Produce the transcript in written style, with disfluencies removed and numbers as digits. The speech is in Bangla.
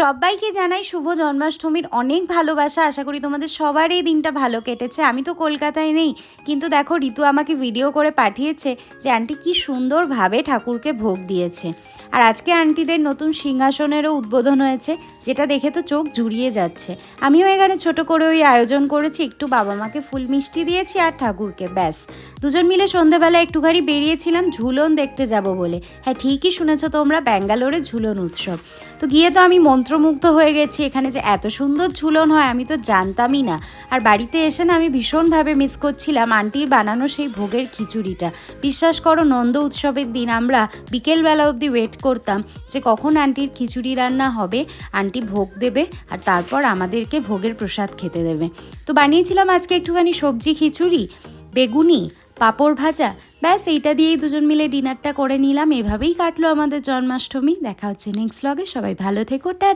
সবাইকে জানাই শুভ জন্মাষ্টমীর অনেক ভালোবাসা। আশা করি তোমাদের সবার এই দিনটা ভালো কেটেছে। আমি তো কলকাতায় নেই, কিন্তু দেখো ঋতু আমাকে ভিডিও করে পাঠিয়েছে যে আন্টি কি সুন্দরভাবে ঠাকুরকে ভোগ দিয়েছে। আর আজকে আন্টিদের নতুন সিংহাসনেরও উদ্বোধন হয়েছে, যেটা দেখে তো চোখ জুড়িয়ে যাচ্ছে। আমিও এখানে ছোট করে ওই আয়োজন করেছি, একটু বাবা মাকে ফুল মিষ্টি দিয়েছি আর ঠাকুরকে, ব্যাস। দুজন মিলে সন্ধেবেলা একটুখানি বেরিয়েছিলাম ঝুলন দেখতে যাব বলে। হ্যাঁ, ঠিকই শুনেছো তোমরা, ব্যাঙ্গালোরে ঝুলন উৎসব। তো গিয়ে তো আমি মন্ত্রমুগ্ধ হয়ে গেছি। এখানে যে এত সুন্দর ঝুলন হয় আমি তো জানতামই না। আর বাড়িতে এসে না আমি ভীষণভাবে মিস করছিলাম আন্টির বানানো সেই ভোগের খিচুড়িটা। বিশ্বাস করো, নন্দ উৎসবের দিন আমরা বিকেলবেলা অবধি ওয়েট করতাম যে কখন আন্টির খিচুড়ি রান্না হবে, আন্টি ভোগ দেবে আর তারপর আমাদেরকে ভোগের প্রসাদ খেতে দেবে। তো বানিয়েছিলাম আজকে একটুখানি সবজি খিচুড়ি, বেগুনি, পাঁপড় ভাজা, ব্যাস এইটা দিয়েই দুজন মিলে ডিনারটা করে নিলাম। এভাবেই কাটলো আমাদের জন্মাষ্টমী। দেখা হচ্ছে নেক্সট ব্লগে। সবাই ভালো থেকো, টাটা।